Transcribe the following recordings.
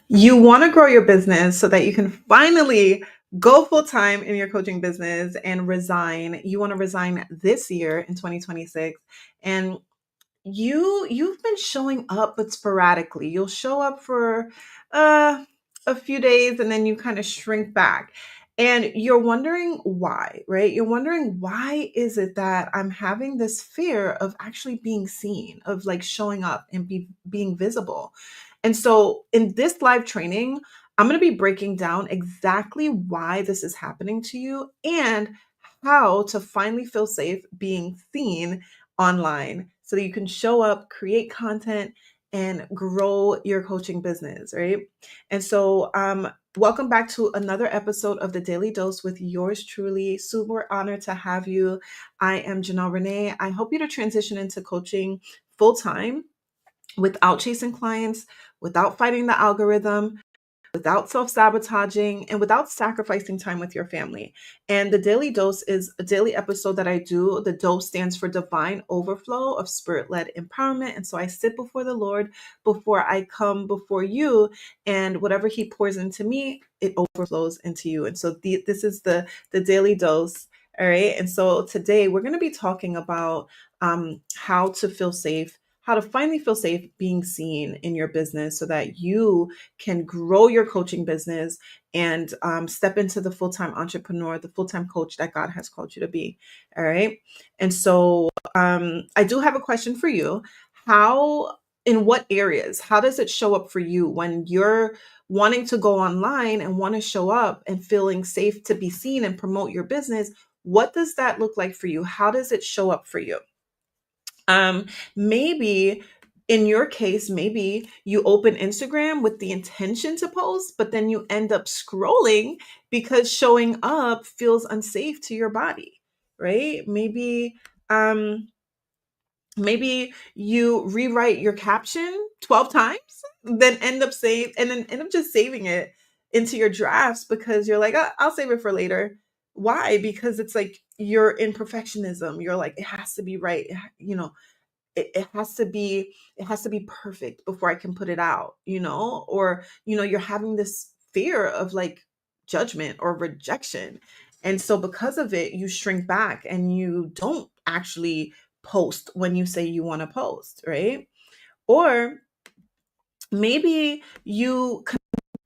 You want to grow your business so that you can finally go full time in your coaching business and resign. You want to resign this year in 2026, and you've been showing up but sporadically. You'll show up for uh a few days and then you kind of shrink back. And you're wondering why, right? You're wondering why is it that I'm having this fear of actually being seen, of like showing up and being visible. And so in this live training, I'm going to be breaking down exactly why this is happening to you and how to finally feel safe being seen online so that you can show up, create content, and grow your coaching business, right? And so, welcome back to another episode of the Daily Dose with yours truly. Super honored to have you. I am Janelle Renee. I hope you to transition into coaching full time without chasing clients, without fighting the algorithm, without self sabotaging, and without sacrificing time with your family. And the Daily Dose is a daily episode that I do. The dose stands for divine overflow of spirit led empowerment. And so I sit before the Lord before I come before you, and whatever He pours into me, it overflows into you. And so this is the Daily Dose. All right. And so today we're going to be talking about how to feel safe, how to finally feel safe being seen in your business so that you can grow your coaching business and step into the full-time entrepreneur, the full-time coach that God has called you to be. All right. And so I do have a question for you. In what areas, how does it show up for you when you're wanting to go online and want to show up and feeling safe to be seen and promote your business? What does that look like for you? How does it show up for you? Maybe in your case, maybe you open Instagram with the intention to post, but then you end up scrolling because showing up feels unsafe to your body, right? Um, maybe you rewrite your caption 12 times, then end up just saving it into your drafts because you're like, I'll save it for later. Why? Because it's like you're in perfectionism. You're like, it has to be right. It has to be perfect before I can put it out, or you're having this fear of like judgment or rejection. And so because of it, you shrink back and you don't actually post when you say you want to post, right? Or maybe you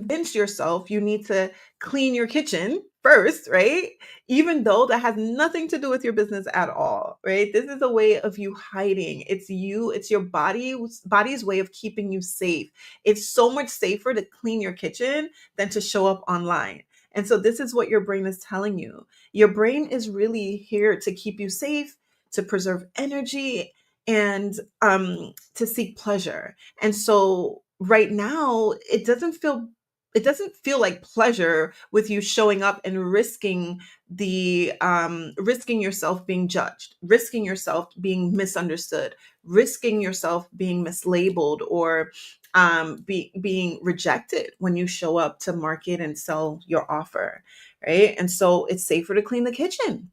convince yourself you need to clean your kitchen first, right? Even though that has nothing to do with your business at all, right? This is a way of you hiding. It's your body's way of keeping you safe. It's so much safer to clean your kitchen than to show up online. And so this is what your brain is telling you. Your brain is really here to keep you safe, to preserve energy, and to seek pleasure. And so right now, it doesn't feel like pleasure with you showing up and risking yourself being judged, risking yourself being misunderstood, risking yourself being mislabeled, or being rejected when you show up to market and sell your offer, right? And so it's safer to clean the kitchen.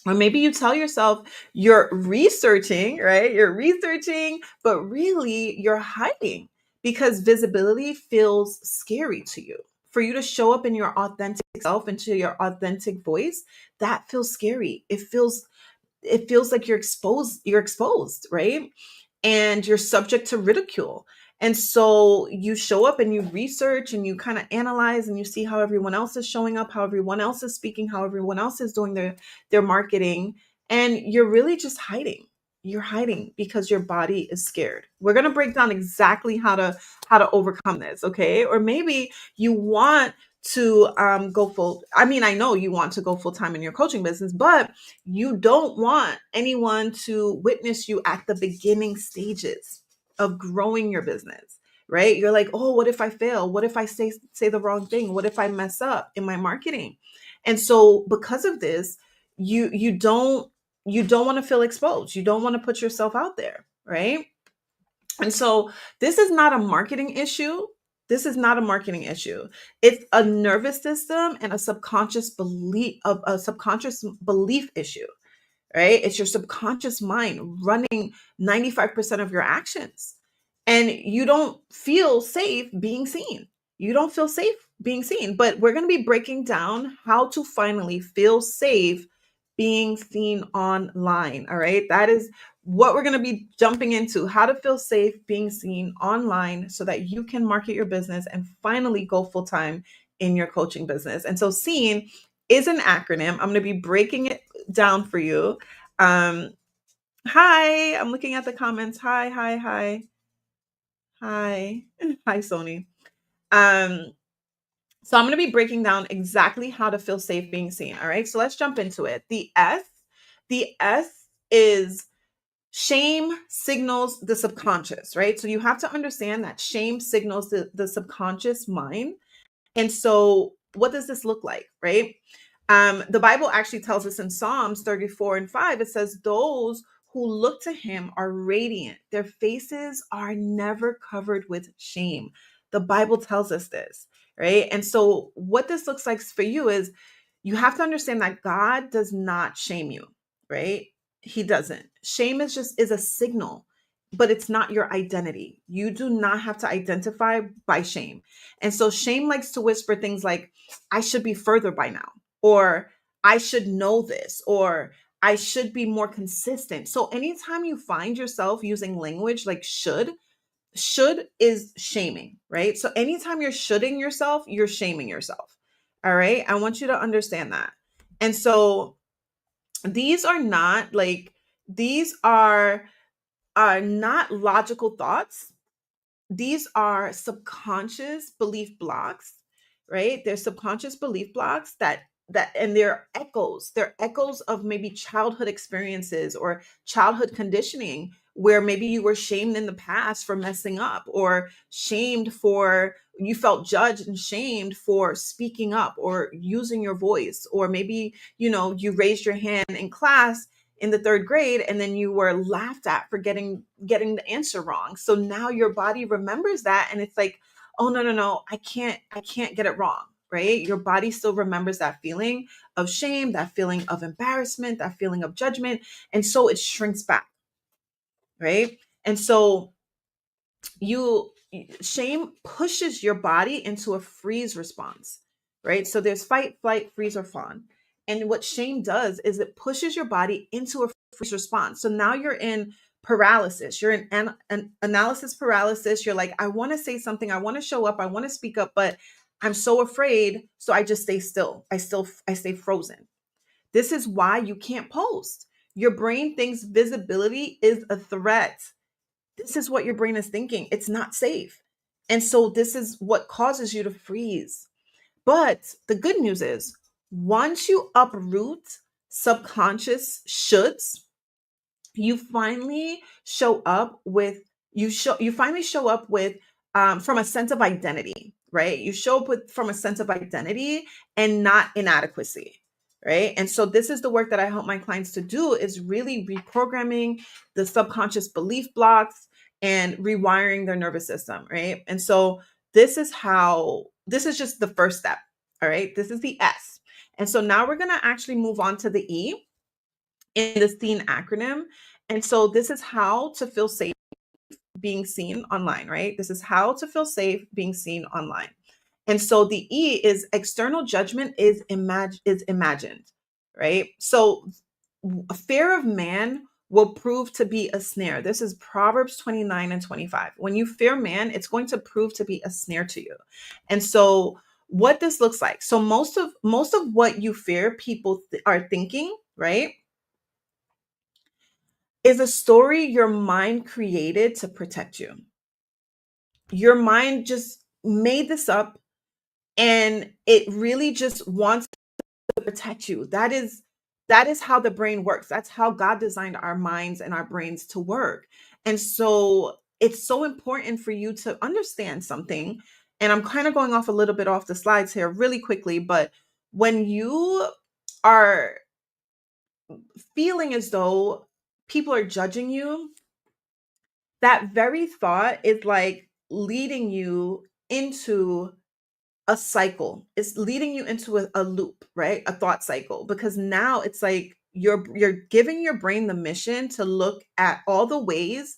Or maybe you tell yourself you're researching, right? You're researching, but really you're hiding because visibility feels scary to you. For you to show up in your authentic self, into your authentic voice, that feels scary. It feels like you're exposed, right? And you're subject to ridicule. And so you show up and you research and you kind of analyze and you see how everyone else is showing up, how everyone else is speaking, how everyone else is doing their marketing, and you're really just hiding. You're hiding because your body is scared. We're going to break down exactly how to overcome this, okay? Or maybe you want to go full. I mean, I know you want to go full time in your coaching business, but you don't want anyone to witness you at the beginning stages of growing your business, right? You're like, oh, what if I fail? What if I say the wrong thing? What if I mess up in my marketing? And so because of this, you don't want to feel exposed. You don't want to put yourself out there, right? And so this is not a marketing issue. This is not a marketing issue. It's a nervous system and a subconscious belief issue, right? It's your subconscious mind running 95% of your actions. and you don't feel safe being seen. You don't feel safe being seen. But we're going to be breaking down how to finally feel safe being seen online. All right. That is what we're going to be jumping into, how to feel safe being seen online so that you can market your business and finally go full time in your coaching business. And so, SEEN is an acronym. I'm going to be breaking it down for you. Um, Hi, I'm looking at the comments. Hi, hi, hi. Hi. Hi, Sony. Um, so I'm going to be breaking down exactly how to feel safe being seen. All right. So let's jump into it. The S is shame signals the subconscious, right? So you have to understand that shame signals the subconscious mind. And so, what does this look like, right? The Bible actually tells us in Psalms 34:5, it says, "Those who look to him are radiant. Their faces are never covered with shame." The Bible tells us this, right? And so, what this looks like for you is you have to understand that God does not shame you, right? He doesn't. Shame is a signal, but it's not your identity. You do not have to identify by shame. And so shame likes to whisper things like, I should be further by now, or I should know this, or I should be more consistent. So anytime you find yourself using language like should is shaming, right? So anytime you're shoulding yourself, you're shaming yourself. All right. I want you to understand that. And so these are not like, these are not logical thoughts. These are subconscious belief blocks, right? They're subconscious belief blocks and they're echoes of maybe childhood experiences or childhood conditioning where maybe you were shamed in the past for messing up, or shamed for, you felt judged and shamed for speaking up or using your voice, or maybe you raised your hand in class in the third grade and then you were laughed at for getting the answer wrong. So now your body remembers that, and it's like, oh, no, no, no, I can't get it wrong, right? Your body still remembers that feeling of shame, that feeling of embarrassment, that feeling of judgment, and so it shrinks back, right? And so you shame pushes your body into a freeze response, right? So there's fight, flight, freeze, or fawn. And what shame does is it pushes your body into a freeze response. So now you're in paralysis. You're in an analysis paralysis. You're like, I want to say something, I want to show up, I want to speak up, but I'm so afraid, so I just stay still. I stay frozen. This is why you can't post. Your brain thinks visibility is a threat. This is what your brain is thinking. It's not safe. And so this is what causes you to freeze. But the good news is, once you uproot subconscious shoulds, you finally show up with you finally show up with from a sense of identity, right? You show up with from a sense of identity and not inadequacy, right? And so this is the work that I help my clients to do, is really reprogramming the subconscious belief blocks and rewiring their nervous system, right? And so this is just the first step. All right, this is the S. And so now we're going to actually move on to the E in the SEEN acronym. And so this is how to feel safe being seen online, right? This is how to feel safe being seen online. And so the E is external judgment is imagined, right? So a fear of man will prove to be a snare. This is Proverbs 29:25. When you fear man, it's going to prove to be a snare to you. And so what this looks like. So most of what you fear people are thinking, right, is a story your mind created to protect you. Your mind just made this up, and it really just wants to protect you. That is how the brain works. That's how God designed our minds and our brains to work. And so it's so important for you to understand something. And I'm kind of going off a little bit off the slides here really quickly, but when you are feeling as though people are judging you, that very thought is like leading you into a cycle. It's leading you into a loop, right? A thought cycle, because now it's like you're giving your brain the mission to look at all the ways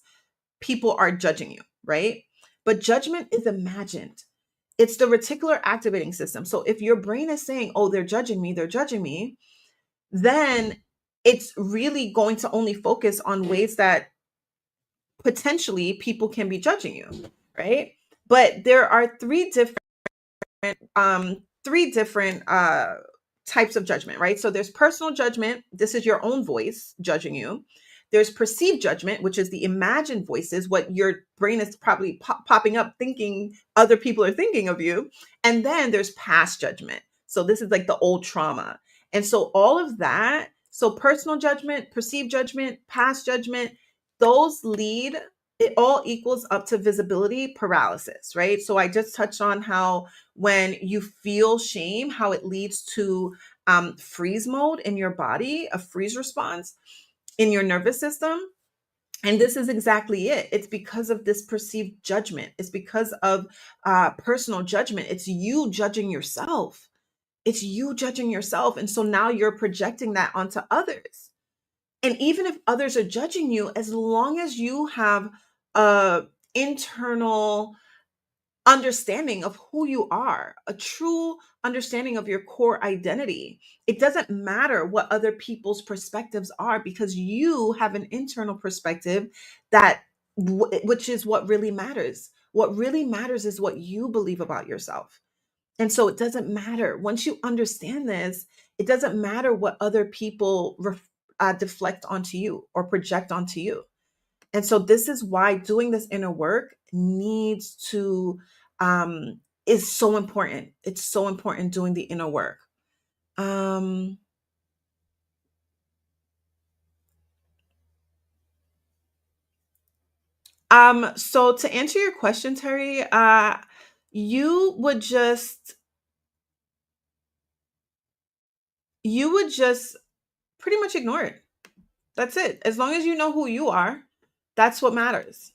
people are judging you, right? But judgment is imagined. It's the reticular activating system. So if your brain is saying, oh, they're judging me, then it's really going to only focus on ways that potentially people can be judging you, right? But there are three different types of judgment, right? So there's personal judgment. This is your own voice judging you. There's perceived judgment, which is the imagined voices, what your brain is probably popping up thinking other people are thinking of you. And then there's past judgment. So this is like the old trauma. And so all of that, so personal judgment, perceived judgment, past judgment, those lead, it all equals up to visibility paralysis, right? So I just touched on how when you feel shame, how it leads to freeze mode in your body, a freeze response in your nervous system. And this is exactly it. It's because of this perceived judgment. It's because of personal judgment. It's you judging yourself. It's you judging yourself. And so now you're projecting that onto others. And even if others are judging you, as long as you have a internal understanding of who you are, a true understanding of your core identity. It doesn't matter what other people's perspectives are because you have an internal perspective that which is what really matters. What really matters is what you believe about yourself. And so it doesn't matter. Once you understand this, it doesn't matter what other people deflect onto you or project onto you. And so this is why doing this inner work needs to is so important. It's so important doing the inner work. Um so to answer your question, Terry, you would just you would just pretty much ignore it. That's it. As long as you know who you are, that's what matters.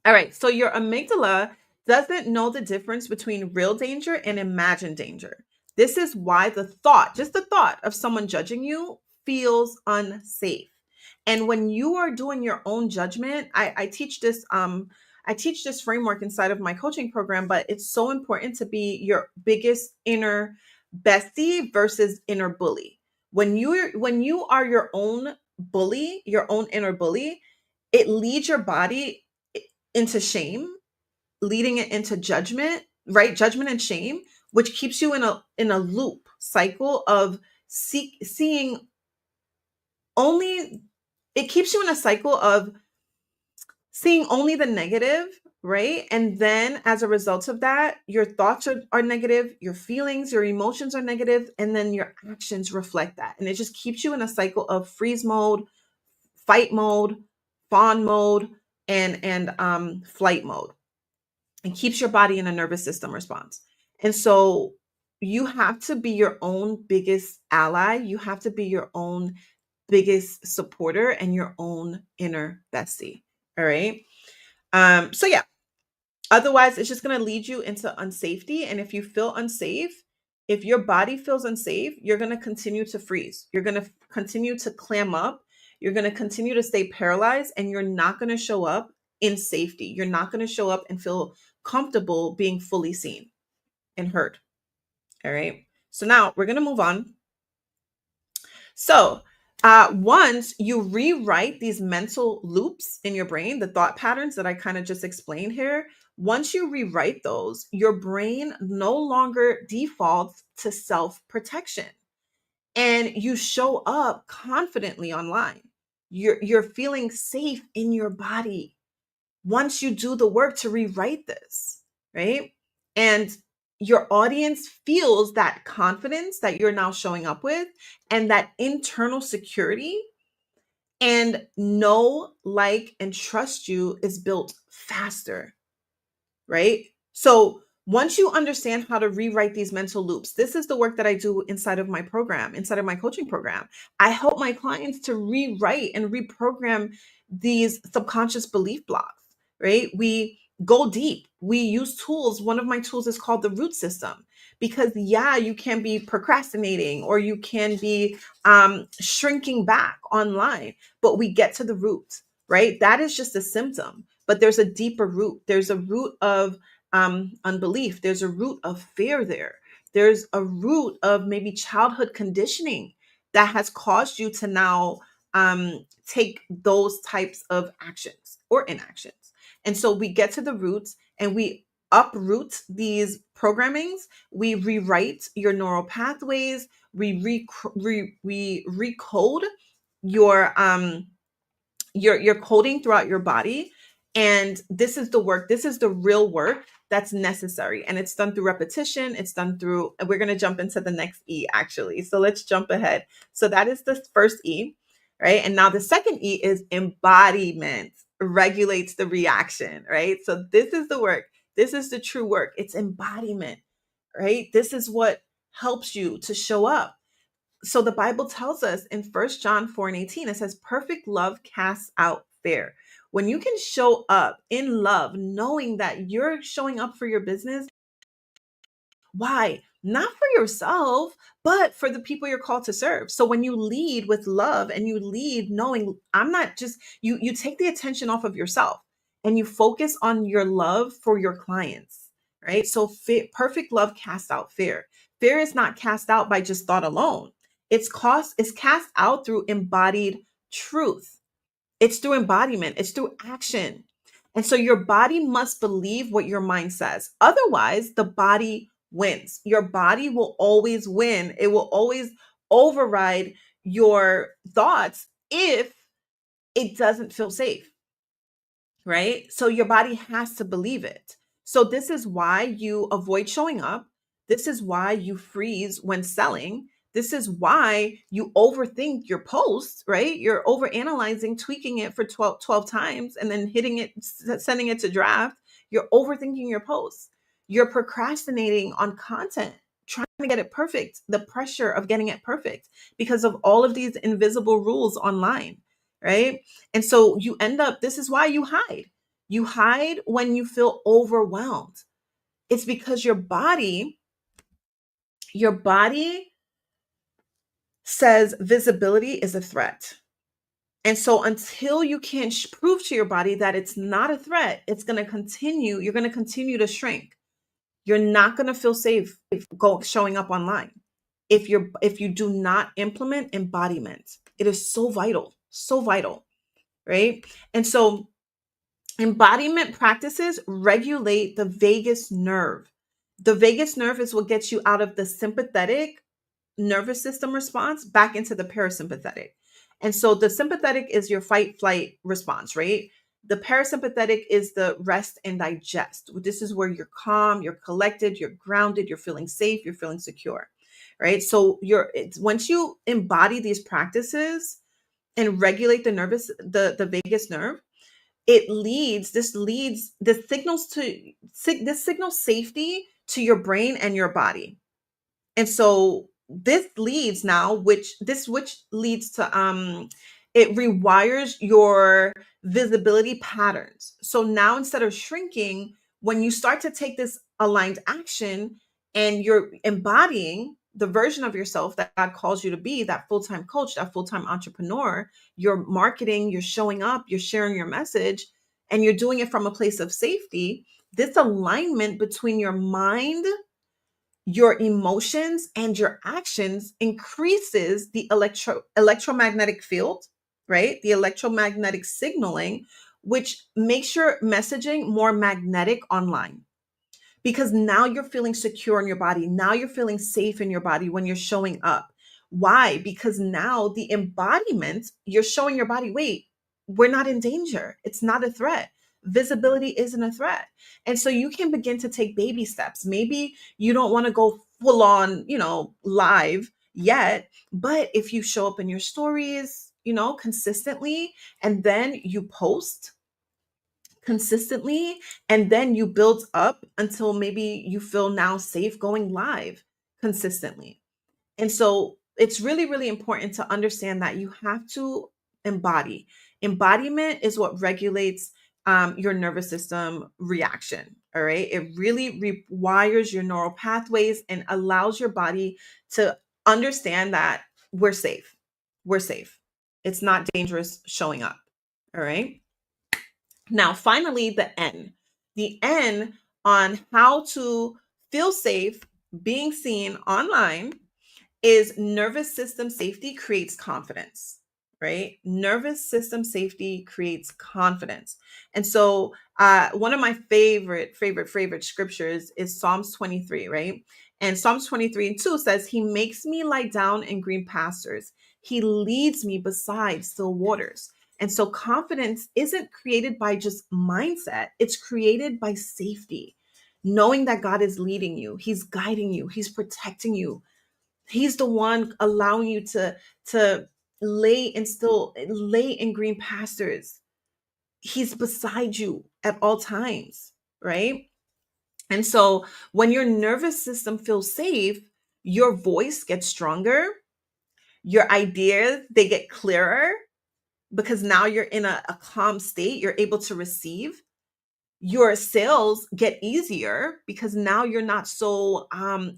All right, so your amygdala doesn't know the difference between real danger and imagined danger. This is why the thought, just the thought of someone judging you feels unsafe. And when you are doing your own judgment, I teach this framework inside of my coaching program, but it's so important to be your biggest inner bestie versus inner bully. When you are your own bully, your own inner bully, it leads your body into shame, leading it into judgment, right? Judgment and shame, which keeps you in a loop cycle of seeing only it keeps you in a cycle of seeing only the negative, right? And then as a result of that, your thoughts are negative, your feelings, your emotions are negative, and then your actions reflect that. And it just keeps you in a cycle of freeze mode, fight mode, fawn mode, and flight mode, and keeps your body in a nervous system response. And so you have to be your own biggest ally. You have to be your own biggest supporter and your own inner bestie. All right. So yeah, otherwise it's just going to lead you into unsafety. And if you feel unsafe, if your body feels unsafe, you're going to continue to freeze. You're going to continue to clam up. You're going to continue to stay paralyzed, and you're not going to show up in safety. You're not going to show up and feel comfortable being fully seen and heard. All right. So now we're going to move on. So once you rewrite these mental loops in your brain, the thought patterns that I kind of just explained here, once you rewrite those, your brain no longer defaults to self protection, and you show up confidently online. You're feeling safe in your body once you do the work to rewrite this, right? And your audience feels that confidence that you're now showing up with, and that internal security, and know, like, and trust you is built faster, right? So once you understand how to rewrite these mental loops, this is the work that I do inside of my program, inside of my coaching program. I help my clients to rewrite and reprogram these subconscious belief blocks, right? We go deep. We use tools. One of my tools is called the root system, because yeah, you can be procrastinating or you can be shrinking back online, but we get to the root, right? That is just a symptom. but there's a deeper root. There's a root of unbelief. There's a root of fear there. There's a root of maybe childhood conditioning that has caused you to now take those types of actions or inactions. And so we get to the roots and we uproot these programmings. We rewrite your neural pathways. We recode your coding throughout your body. And this is the work, this is the real work that's necessary. And it's done through repetition. It's done through, and we're going to jump into the next E actually. So let's jump ahead. So that is the first E, right? And now the second E is embodiment, regulates the reaction, right? So this is the work. This is the true work. It's embodiment, right? This is what helps you to show up. So the Bible tells us in 1 John 4:18, it says, perfect love casts out fear. When you can show up in love, knowing that you're showing up for your business, why? Not for yourself, but for the people you're called to serve. So when you lead with love and you lead knowing I'm not just you take the attention off of yourself and you focus on your love for your clients, right? So perfect love casts out fear. Fear is not cast out by just thought alone. It's cast out through embodied truth. It's through embodiment, it's through action. And so your body must believe what your mind says. Otherwise, the body wins. Your body will always win. It will always override your thoughts if it doesn't feel safe, right? So your body has to believe it. So this is why you avoid showing up. This is why you freeze when selling. This is why you overthink your posts, right? You're overanalyzing, tweaking it for 12 times and then hitting it, sending it to draft. You're overthinking your posts. You're procrastinating on content, trying to get it perfect, the pressure of getting it perfect because of all of these invisible rules online, right? And so you end up, this is why you hide. You hide when you feel overwhelmed. It's because your body says visibility is a threat. And so until you can prove to your body that it's not a threat, you're going to continue to shrink. You're not going to feel safe if showing up online. If you do not implement embodiment, it is so vital, right? And so embodiment practices regulate the vagus nerve. The vagus nerve is what gets you out of the sympathetic nervous system response back into the parasympathetic. And so the sympathetic is your fight flight response, right? The parasympathetic is the rest and digest. This is where you're calm, you're collected, you're grounded, you're feeling safe, you're feeling secure, right? So once you embody these practices and regulate the vagus nerve, this signals safety to your brain and your body. And so which leads to it rewires your visibility patterns. So now instead of shrinking, when you start to take this aligned action and you're embodying the version of yourself that God calls you to be, that full-time coach, that full-time entrepreneur, you're marketing, you're showing up, you're sharing your message, and you're doing it from a place of safety. This alignment between your mind, your emotions, and your actions increases the electromagnetic field, right? The electromagnetic signaling, which makes your messaging more magnetic online because now you're feeling secure in your body. Now you're feeling safe in your body when you're showing up. Why? Because now the embodiment, you're showing your body, wait, we're not in danger. It's not a threat. Visibility isn't a threat. And so you can begin to take baby steps. Maybe you don't want to go full on, live yet, but if you show up in your stories, consistently, and then you post consistently, and then you build up until maybe you feel now safe going live consistently. And so it's really, really important to understand that you have to embody. Embodiment is what regulates your nervous system reaction. All right. It really rewires your neural pathways and allows your body to understand that we're safe. We're safe. It's not dangerous showing up. All right. Now, finally, the N. The N on how to feel safe being seen online is nervous system safety creates confidence, right? Nervous system safety creates confidence. And so, one of my favorite scriptures is Psalms 23, right? And Psalms 23:2 says, He makes me lie down in green pastures. He leads me beside still waters. And so, confidence isn't created by just mindset, it's created by safety. Knowing that God is leading you, He's guiding you, He's protecting you, He's the one allowing you to lay in green pastures. He's beside you at all times, right? And so when your nervous system feels safe, your voice gets stronger, your ideas they get clearer because now you're in a calm state, you're able to receive. Your sales get easier because now you're not so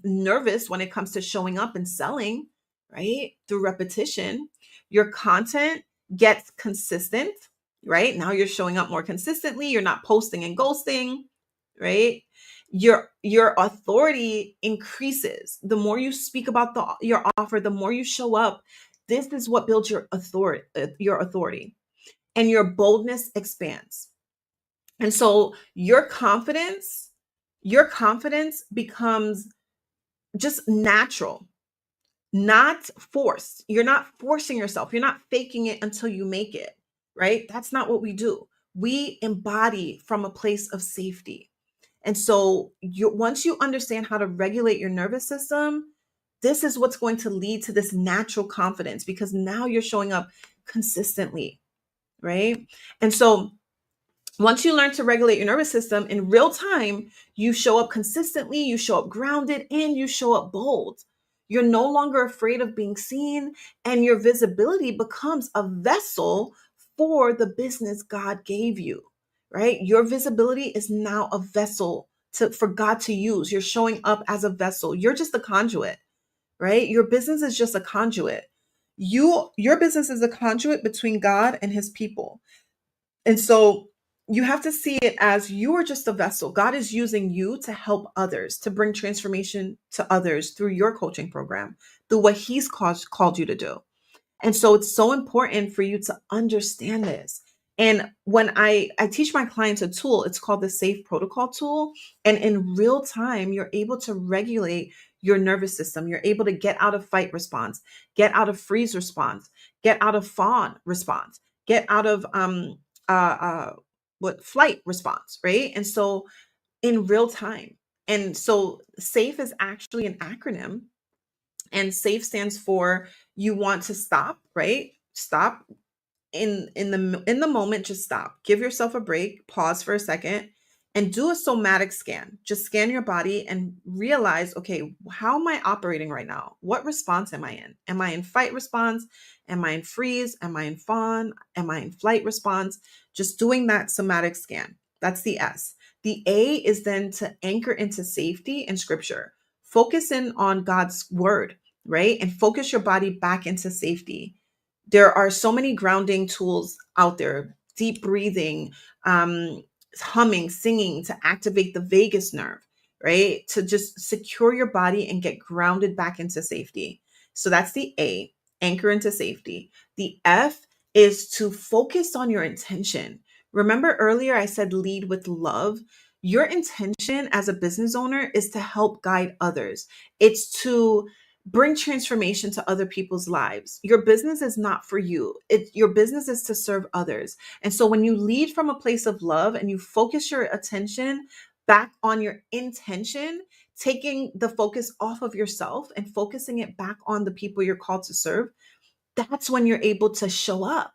nervous when it comes to showing up and selling, right? Through repetition. Your content gets consistent, right? Now you're showing up more consistently. You're not posting and ghosting, right? Your authority increases. The more you speak about your offer, the more you show up. This is what builds your authority, and your boldness expands. And so your confidence becomes just natural, not forced. You're not forcing yourself. You're not faking it until you make it, right? That's not what we do. We embody from a place of safety. And so once you understand how to regulate your nervous system, this is what's going to lead to this natural confidence because now you're showing up consistently, right? And so once you learn to regulate your nervous system in real time, you show up consistently, you show up grounded, and you show up bold. You're no longer afraid of being seen, and your visibility becomes a vessel for the business God gave you, right? Your visibility is now a vessel for God to use. You're showing up as a vessel. You're just a conduit, right? Your business is just a conduit. Your business is a conduit between God and his people. And so you have to see it as you are just a vessel. God is using you to help others, to bring transformation to others through your coaching program, through what He's called you to do. And so it's so important for you to understand this. And when I teach my clients a tool, it's called the Safe Protocol tool. And in real time, you're able to regulate your nervous system. You're able to get out of fight response, get out of freeze response, get out of fawn response, get out of uh what flight response, right? And so in real time. And so SAFE is actually an acronym, and SAFE stands for you want to stop, right? Stop in the moment. Just stop, give yourself a break, pause for a second, and do a somatic scan. Just scan your body and realize, okay, how am I operating right now? What response am I in? Am I in fight response? Am I in freeze? Am I in fawn? Am I in flight response? Just doing that somatic scan. That's the S. The A is then to anchor into safety and scripture. Focus in on God's word, right? And focus your body back into safety. There are so many grounding tools out there: deep breathing, um, humming, singing to activate the vagus nerve, right? To just secure your body and get grounded back into safety. So that's the A, anchor into safety. The F is to focus on your intention. Remember earlier I said lead with love? Your intention as a business owner is to help guide others. It's to bring transformation to other people's lives. Your business is not for you. Your business is to serve others. And so when you lead from a place of love and you focus your attention back on your intention, taking the focus off of yourself and focusing it back on the people you're called to serve, that's when you're able to show up,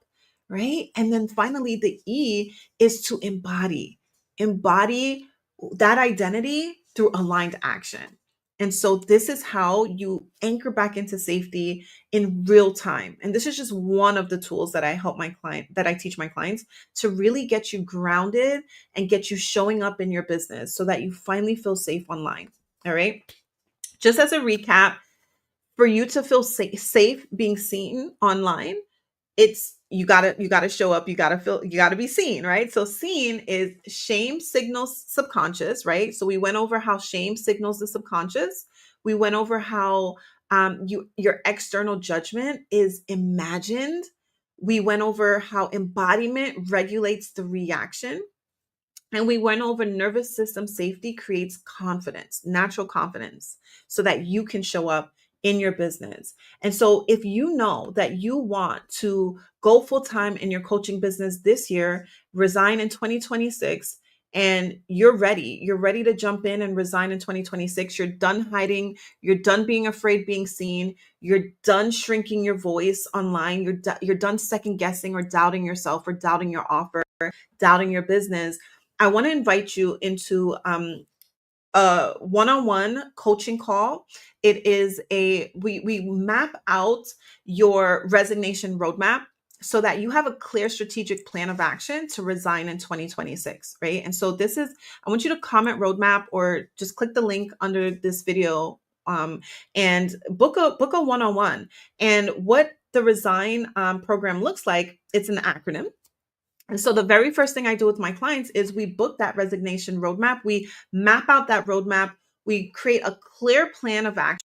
right? And then finally, the E is to embody that identity through aligned action. And so this is how you anchor back into safety in real time. And this is just one of the tools that I teach my clients to really get you grounded and get you showing up in your business so that you finally feel safe online. All right. Just as a recap, for you to feel safe being seen online, it's you gotta show up, you gotta feel, you gotta be seen, right? So seen is shame signals subconscious, right? So we went over how shame signals the subconscious. We went over how your external judgment is imagined. We went over how embodiment regulates the reaction. And we went over nervous system safety creates confidence, natural confidence, so that you can show up in your business. And so, if you know that you want to go full time in your coaching business this year, resign in 2026, and you're ready to jump in and resign in 2026. You're done hiding, you're done being afraid being seen, you're done shrinking your voice online, you're done second guessing or doubting yourself or doubting your offer, doubting your business. I want to invite you into a one-on-one coaching call. It is we map out your resignation roadmap so that you have a clear strategic plan of action to resign in 2026, right? And so this is, I want you to comment roadmap or just click the link under this video and book a one-on-one. And what the resign program looks like, it's an acronym. And so the very first thing I do with my clients is we book that resignation roadmap. We map out that roadmap. We create a clear plan of action.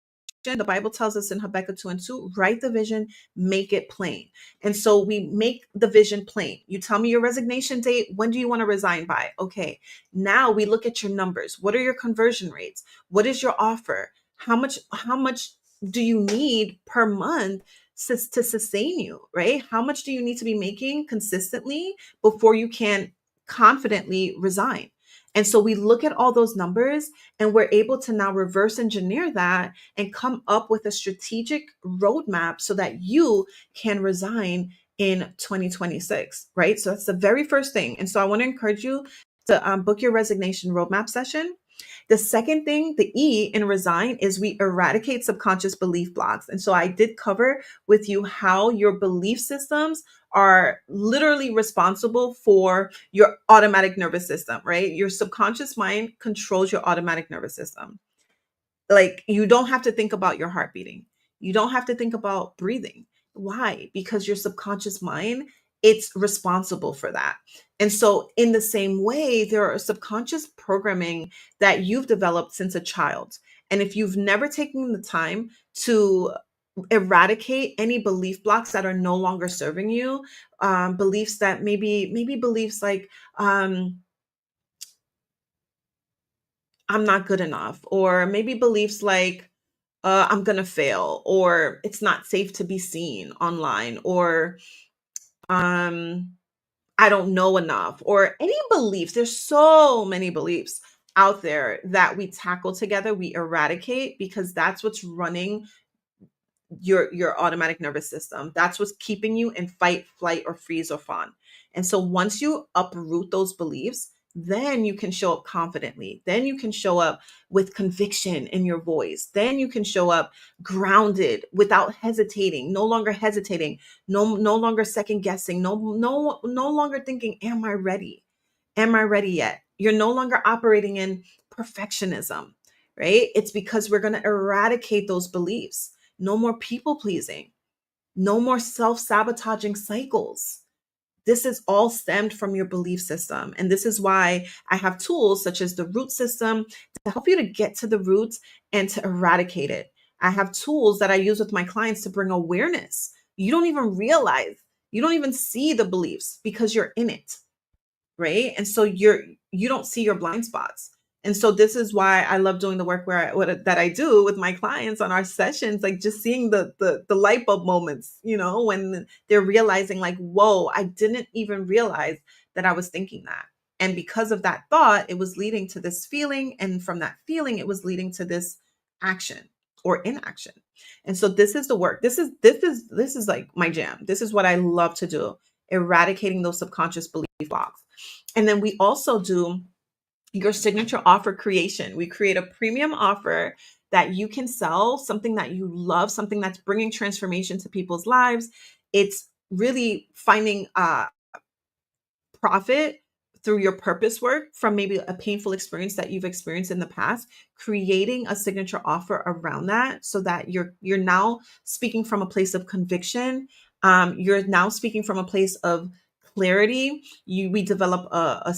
The Bible tells us in Habakkuk 2 and 2, write the vision, make it plain. And so we make the vision plain. You tell me your resignation date. When do you want to resign by? Okay. Now we look at your numbers. What are your conversion rates? What is your offer? How much do you need per month to sustain you, right? How much do you need to be making consistently before you can confidently resign? And so we look at all those numbers and we're able to now reverse engineer that and come up with a strategic roadmap so that you can resign in 2026, right? So that's the very first thing. And so I want to encourage you to book your resignation roadmap session. The second thing, the E in resign, is we eradicate subconscious belief blocks. And so I did cover with you how your belief systems are literally responsible for your automatic nervous system, right? Your subconscious mind controls your automatic nervous system. Like, you don't have to think about your heart beating. You don't have to think about breathing. Why? Because your subconscious mind, it's responsible for that. And so in the same way, there are subconscious programming that you've developed since a child. And if you've never taken the time to eradicate any belief blocks that are no longer serving you, beliefs that maybe beliefs like I'm not good enough, or maybe beliefs like I'm gonna fail, or it's not safe to be seen online, or um, I don't know enough, or any beliefs. There's so many beliefs out there that we tackle together, we eradicate, because that's what's running your automatic nervous system. That's what's keeping you in fight, flight, or freeze or fawn. And so once you uproot those beliefs, then you can show up confidently. Then you can show up with conviction in your voice. Then you can show up grounded without hesitating, no longer hesitating, no longer second guessing, no longer thinking, am I ready? Am I ready yet? You're no longer operating in perfectionism, right? It's because we're going to eradicate those beliefs. No more people pleasing, no more self sabotaging cycles. This is all stemmed from your belief system. And this is why I have tools such as the root system to help you to get to the roots and to eradicate it. I have tools that I use with my clients to bring awareness. You don't even realize, you don't even see the beliefs because you're in it, right? And so you don't see your blind spots. And so this is why I love doing the work that I do with my clients on our sessions, like just seeing the light bulb moments, when they're realizing like, whoa, I didn't even realize that I was thinking that. And because of that thought, it was leading to this feeling. And from that feeling, it was leading to this action or inaction. And so this is the work. This is like my jam. This is what I love to do, eradicating those subconscious belief blocks. And then we also do your signature offer creation. We create a premium offer that you can sell, something that you love, something that's bringing transformation to people's lives. It's really finding profit through your purpose work from maybe a painful experience that you've experienced in the past, creating a signature offer around that so that you're now speaking from a place of conviction, You're now speaking from a place of clarity. We develop a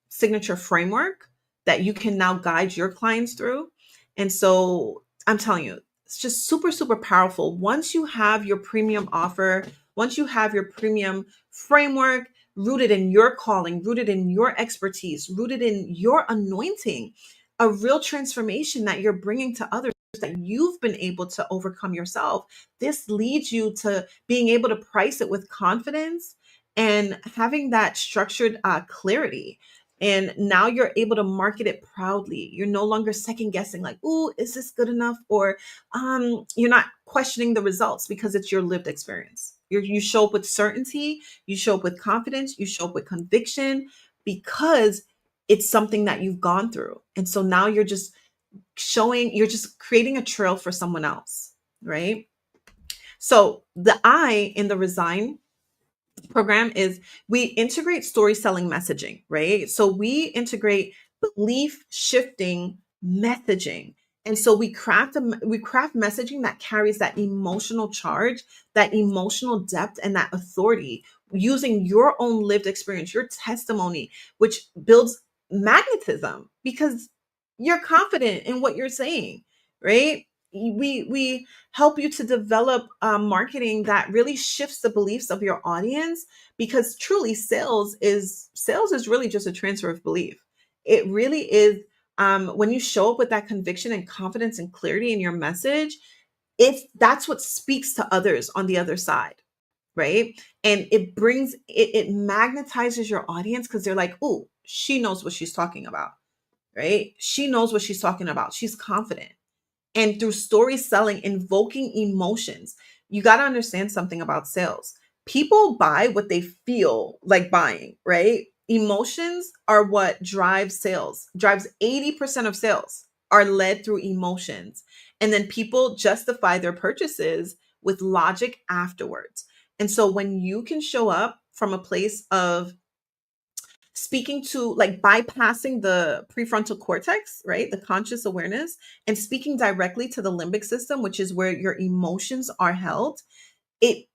signature framework that you can now guide your clients through. And so I'm telling you, it's just super, super powerful. Once you have your premium offer, once you have your premium framework rooted in your calling, rooted in your expertise, rooted in your anointing, a real transformation that you're bringing to others that you've been able to overcome yourself, this leads you to being able to price it with confidence and having that structured clarity. And now you're able to market it proudly. You're no longer second guessing, like, "Ooh, is this good enough?" Or you're not questioning the results because it's your lived experience. You show up with certainty, you show up with confidence, you show up with conviction because it's something that you've gone through. And so now you're just creating a trail for someone else, right? So the I in the Resign program is we integrate story selling messaging, right? So we integrate belief shifting messaging. And so we craft messaging that carries that emotional charge, that emotional depth, and that authority using your own lived experience, your testimony, which builds magnetism because you're confident in what you're saying, right? We help you to develop marketing that really shifts the beliefs of your audience, because truly sales is really just a transfer of belief. It really is. When you show up with that conviction and confidence and clarity in your message, that's what speaks to others on the other side, right? And it magnetizes your audience because they're like, "Oh, she knows what she's talking about," right? She knows what she's talking about. She's confident. And through story selling, invoking emotions. You got to understand something about sales. People buy what they feel like buying, right? Emotions are what drives sales. Drives 80% of sales are led through emotions. And then people justify their purchases with logic afterwards. And so when you can show up from a place of speaking to, like, bypassing the prefrontal cortex, right? The conscious awareness, and speaking directly to the limbic system, which is where your emotions are held, it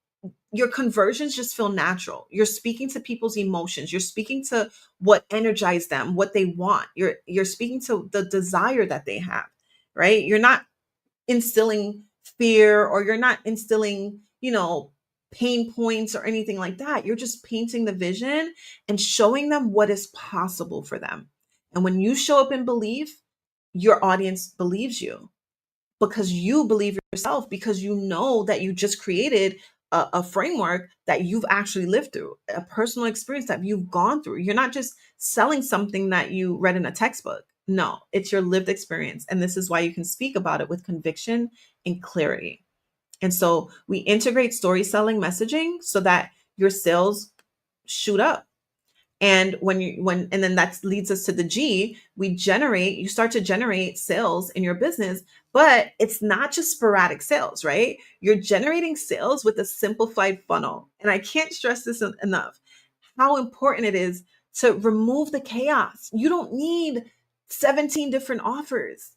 your conversions just feel natural. You're speaking to people's emotions. You're speaking to what energizes them, what they want. You're speaking to the desire that they have, right? You're not instilling fear, or you're not instilling, pain points or anything like that. You're just painting the vision and showing them what is possible for them. And when you show up in belief, your audience believes you because you believe yourself, because you know that you just created a framework that you've actually lived through, a personal experience that you've gone through. You're not just selling something that you read in a textbook. No, it's your lived experience. And this is why you can speak about it with conviction and clarity. And so we integrate story selling messaging so that your sales shoot up. And and then that leads us to the G. You start to generate sales in your business, but it's not just sporadic sales, right? You're generating sales with a simplified funnel. And I can't stress this enough, how important it is to remove the chaos. You don't need 17 different offers.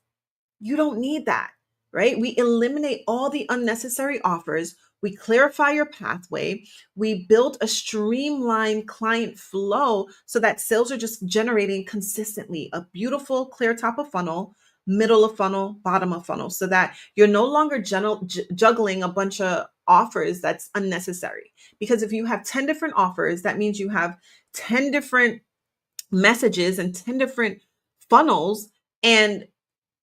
You don't need that, right? We eliminate all the unnecessary offers. We clarify your pathway. We build a streamlined client flow so that sales are just generating consistently a beautiful, clear top of funnel, middle of funnel, bottom of funnel, so that you're no longer juggling a bunch of offers that's unnecessary. Because if you have 10 different offers, that means you have 10 different messages and 10 different funnels, and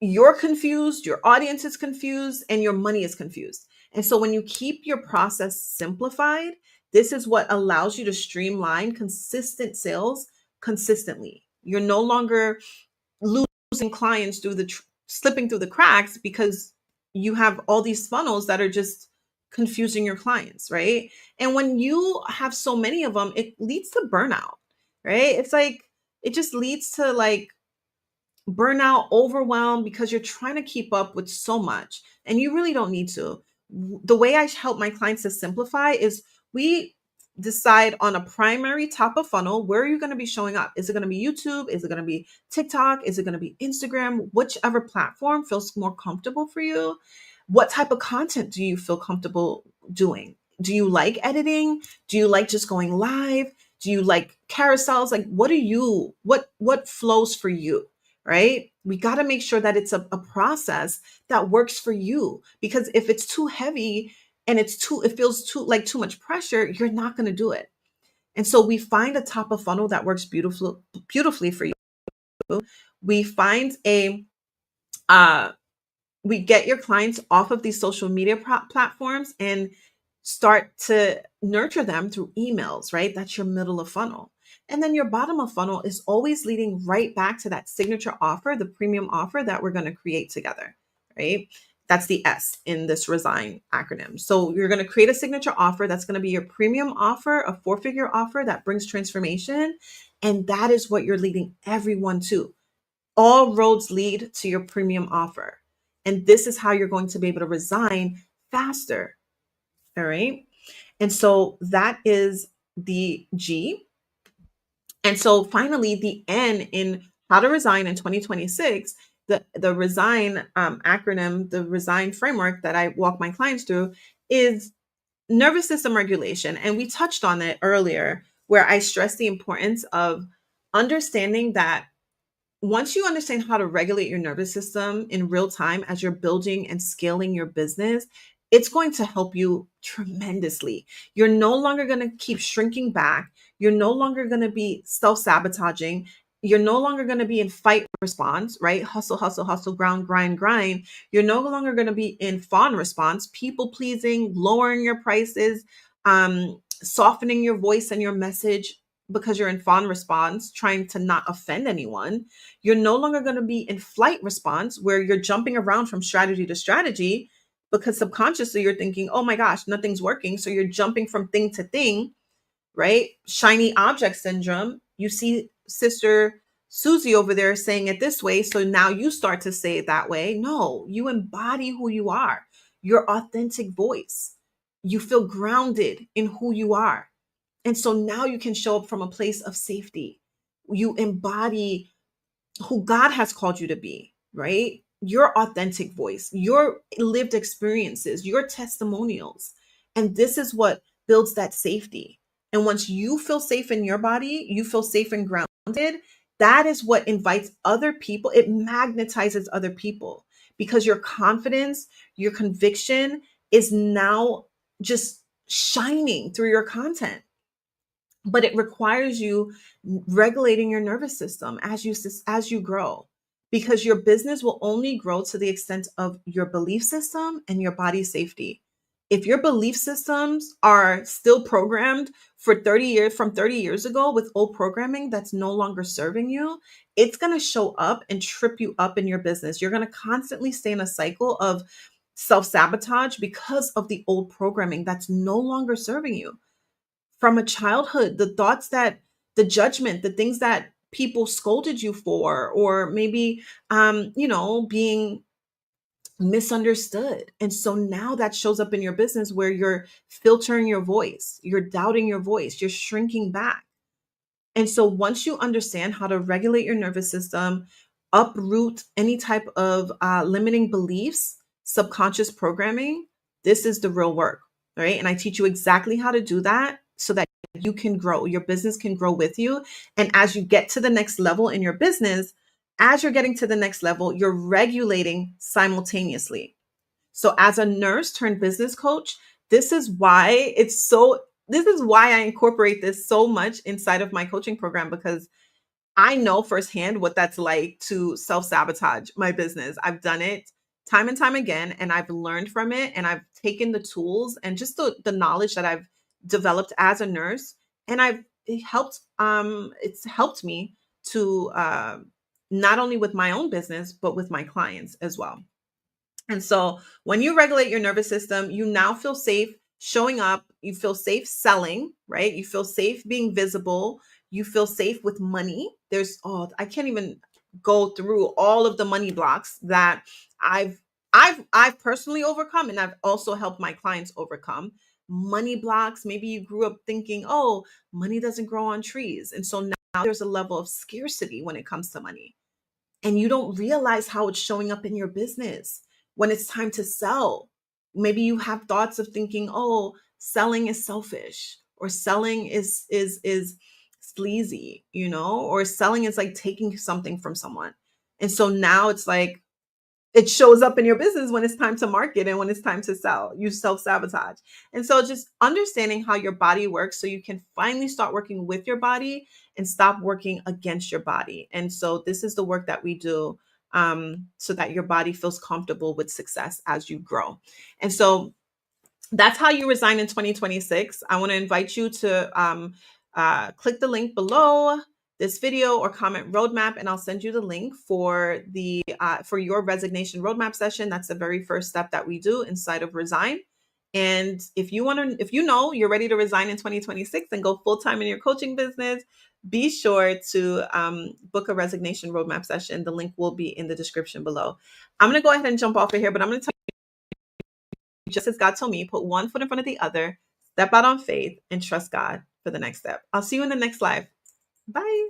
you're confused, your audience is confused, and your money is confused. And so when you keep your process simplified, this is what allows you to streamline consistent sales consistently. You're no longer losing clients slipping through the cracks because you have all these funnels that are just confusing your clients, right? And when you have so many of them, it leads to burnout, right? It's like it just leads to like burnout, overwhelm, because you're trying to keep up with so much and you really don't need to. The way I help my clients to simplify is we decide on a primary top of funnel. Where are you going to be showing up? Is it going to be YouTube? Is it going to be TikTok? Is it going to be Instagram? Whichever platform feels more comfortable for you. What type of content do you feel comfortable doing? Do you like editing? Do you like just going live? Do you like carousels? Like, what flows for you, right? We got to make sure that it's a process that works for you, because if it's too heavy and it feels too much pressure, you're not going to do it. And so we find a top of funnel that works beautifully for you. We find a uh we get your clients off of these social media platforms and start to nurture them through emails, right? That's your middle of funnel. And then your bottom of funnel is always leading right back to that signature offer, the premium offer that we're going to create together, right? That's the S in this RESIGN acronym. So you're going to create a signature offer that's going to be your premium offer, a 4-figure offer that brings transformation. And that is what you're leading everyone to. All roads lead to your premium offer. And this is how you're going to be able to resign faster. All right. And so that is the G. And so finally, the N in how to resign in 2026, the resign acronym, the resign framework that I walk my clients through is nervous system regulation. And we touched on it earlier, where I stress the importance of understanding that once you understand how to regulate your nervous system in real time as you're building and scaling your business, it's going to help you tremendously. You're no longer going to keep shrinking back. You're no longer going to be self sabotaging. You're no longer going to be in fight response, right? Hustle, hustle, hustle, grind, grind, grind. You're no longer going to be in fawn response, people pleasing, lowering your prices, softening your voice and your message because you're in fawn response, trying to not offend anyone. You're no longer going to be in flight response where you're jumping around from strategy to strategy because subconsciously you're thinking, oh my gosh, nothing's working. So you're jumping from thing to thing, right? Shiny object syndrome. You see Sister Susie over there saying it this way. So now you start to say it that way. No, you embody who you are, your authentic voice. You feel grounded in who you are. And so now you can show up from a place of safety. You embody who God has called you to be, right? Your authentic voice, your lived experiences, your testimonials. And this is what builds that safety. And once you feel safe in your body, you feel safe and grounded, that is what invites other people. It magnetizes other people because your confidence, your conviction is now just shining through your content. But it requires you regulating your nervous system as you grow, because your business will only grow to the extent of your belief system and your body safety. If your belief systems are still programmed for 30 years from 30 years ago with old programming that's no longer serving you, it's going to show up and trip you up in your business. You're going to constantly stay in a cycle of self-sabotage because of the old programming that's no longer serving you from a childhood, the thoughts that the judgment, the things that people scolded you for, or maybe being misunderstood. And so now that shows up in your business where you're filtering your voice, you're doubting your voice, you're shrinking back. And so once you understand how to regulate your nervous system, uproot any type of limiting beliefs, subconscious programming, this is the real work, right? And I teach you exactly how to do that so that you can grow, your business can grow with you. And as you get to the next level in your business, as you're getting to the next level, you're regulating simultaneously. So as a nurse turned business coach, this is why this is why I incorporate this so much inside of my coaching program, because I know firsthand what that's like to self-sabotage my business. I've done it time and time again, and I've learned from it, and I've taken the tools and just the knowledge that I've developed as a nurse, and it's helped me to not only with my own business, but with my clients as well. And so when you regulate your nervous system, you now feel safe showing up. You feel safe selling, right? You feel safe being visible. You feel safe with money. I can't even go through all of the money blocks that I've personally overcome, and I've also helped my clients overcome money blocks. Maybe you grew up thinking, oh, money doesn't grow on trees. And so now there's a level of scarcity when it comes to money, and you don't realize how it's showing up in your business when it's time to sell. Maybe you have thoughts of thinking, oh, selling is selfish, or selling is sleazy, or selling is like taking something from someone. And so now it's like it shows up in your business when it's time to market and when it's time to sell. You self-sabotage. And so just understanding how your body works so you can finally start working with your body and stop working against your body. And so this is the work that we do, so that your body feels comfortable with success as you grow. And so that's how you resign in 2026. I want to invite you to click the link below this video or comment roadmap, and I'll send you the link for the for your resignation roadmap session. That's the very first step that we do inside of Resign. And if you want to, if you know you're ready to resign in 2026 and go full time in your coaching business, be sure to book a resignation roadmap session. The link will be in the description below. I'm going to go ahead and jump off of here, but I'm going to tell just as God told me, put one foot in front of the other, step out on faith, and trust God for the next step. I'll see you in the next live. Bye.